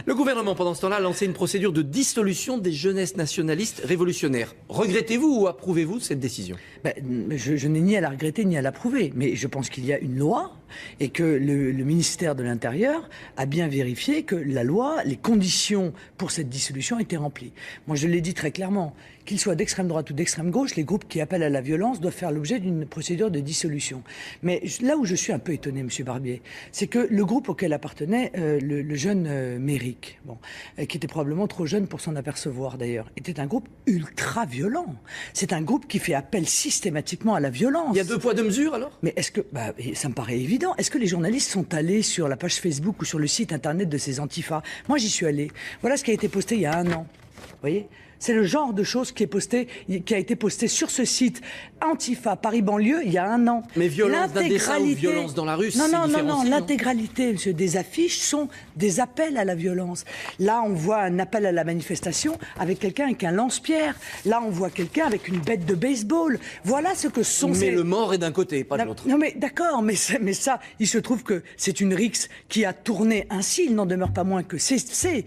Le gouvernement, pendant ce temps-là, a lancé une procédure de dissolution des jeunesses nationalistes révolutionnaires. Regrettez-vous ou approuvez-vous cette décision? Je n'ai ni à la regretter ni à l'approuver, mais je pense qu'il y a une loi et que le ministère de l'Intérieur a bien vérifié que la loi, les conditions pour cette dissolution étaient remplies. Moi, je l'ai dit très clairement, qu'ils soient d'extrême droite ou d'extrême gauche, les groupes qui appellent à la violence doivent faire l'objet d'une procédure de dissolution. Mais là où je suis un peu étonné, M. Barbier, c'est que le groupe auquel appartenait le jeune Méric, qui était probablement trop jeune pour s'en apercevoir d'ailleurs, était un groupe ultra violent. C'est un groupe qui fait appel systématiquement à la violence. Il y a 2 poids 2 mesures alors? Mais est-ce que, ça me paraît évident, est-ce que les journalistes sont allés sur la page Facebook ou sur le site internet de ces antifas? Moi j'y suis allé. Voilà ce qui a été posté il y a 1 an. Vous voyez? C'est le genre de choses qui a été posté sur ce site Antifa Paris banlieue il y a 1 an. Mais violence d'un dessin ou violence dans la rue, c'est différencié, non. L'intégralité, monsieur, des affiches sont des appels à la violence. Là, on voit un appel à la manifestation avec quelqu'un avec un lance-pierre. Là, on voit quelqu'un avec une bête de baseball. Voilà ce que sont Mais le mort est d'un côté, pas de l'autre. Non, mais d'accord, mais ça, il se trouve que c'est une rixe qui a tourné ainsi. Il n'en demeure pas moins que ces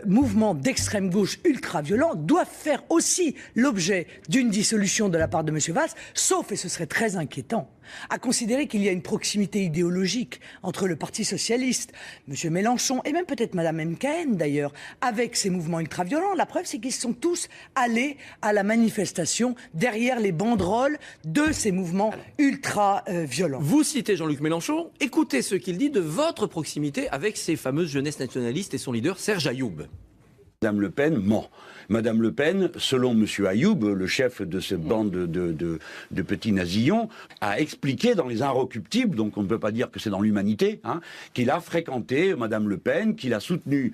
mouvements d'extrême gauche ultra-violents doivent faire aussi l'objet d'une dissolution de la part de M. Valls, sauf, et ce serait très inquiétant, à considérer qu'il y a une proximité idéologique entre le Parti socialiste, M. Mélenchon, et même peut-être Mme MKN d'ailleurs, avec ces mouvements ultra-violents. La preuve, c'est qu'ils sont tous allés à la manifestation derrière les banderoles de ces mouvements ultra-violents. Vous citez Jean-Luc Mélenchon, écoutez ce qu'il dit de votre proximité avec ces fameuses jeunesses nationalistes et son leader Serge Ayoub. Madame Le Pen ment. Madame Le Pen, selon M. Ayoub, le chef de cette bande de petits nazillons, a expliqué dans les Inrecuptibles, donc on ne peut pas dire que c'est dans l'humanité, qu'il a fréquenté Madame Le Pen, qu'il a soutenu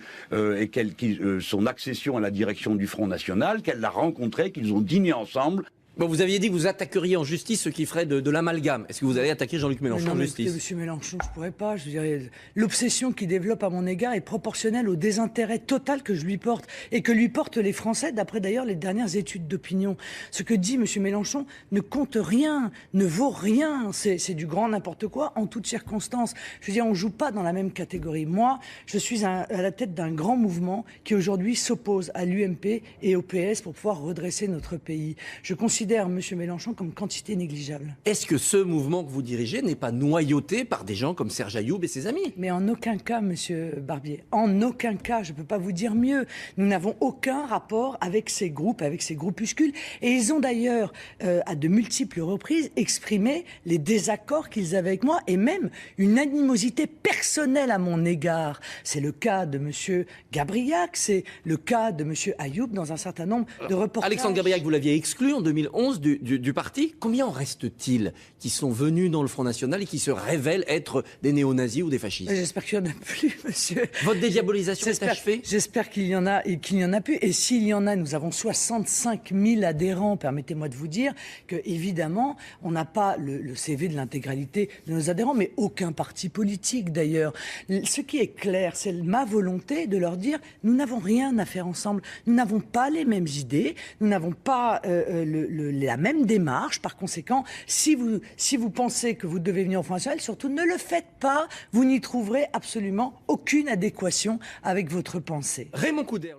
son accession à la direction du Front National, qu'elle l'a rencontré, qu'ils ont dîné ensemble. Bon, vous aviez dit que vous attaqueriez en justice ce qui ferait de l'amalgame. Est-ce que vous allez attaquer Jean-Luc Mélenchon en justice? Monsieur Mélenchon, je ne pourrais pas. Je dirais, l'obsession qu'il développe à mon égard est proportionnelle au désintérêt total que je lui porte et que lui portent les Français, d'après d'ailleurs les dernières études d'opinion. Ce que dit Monsieur Mélenchon ne compte rien, ne vaut rien. C'est du grand n'importe quoi en toutes circonstances. Je veux dire, on ne joue pas dans la même catégorie. Moi, je suis à la tête d'un grand mouvement qui aujourd'hui s'oppose à l'UMP et au PS pour pouvoir redresser notre pays. Je considère M. Mélenchon comme quantité négligeable. Est-ce que ce mouvement que vous dirigez n'est pas noyauté par des gens comme Serge Ayoub et ses amis? Mais en aucun cas, M. Barbier, en aucun cas, je ne peux pas vous dire mieux. Nous n'avons aucun rapport avec ces groupes, avec ces groupuscules. Et ils ont d'ailleurs, à de multiples reprises, exprimé les désaccords qu'ils avaient avec moi et même une animosité personnelle à mon égard. C'est le cas de M. Gabriac, c'est le cas de M. Ayoub dans un certain nombre de reportages. Alexandre Gabriac, vous l'aviez exclu en 2011 du parti. Combien en reste-t-il qui sont venus dans le Front National et qui se révèlent être des néo-nazis ou des fascistes? J'espère qu'il n'y en a plus, monsieur. Votre dédiabolisation est achevée? J'espère qu'il y en a et qu'il n'y en a plus. Et s'il y en a, nous avons 65 000 adhérents. Permettez-moi de vous dire que, évidemment, on n'a pas le CV de l'intégralité de nos adhérents, mais aucun parti politique d'ailleurs. Ce qui est clair, c'est ma volonté de leur dire nous n'avons rien à faire ensemble. Nous n'avons pas les mêmes idées. Nous n'avons pas la même démarche. Par conséquent, si vous pensez que vous devez venir au Front National, surtout ne le faites pas. Vous n'y trouverez absolument aucune adéquation avec votre pensée. Raymond Couder.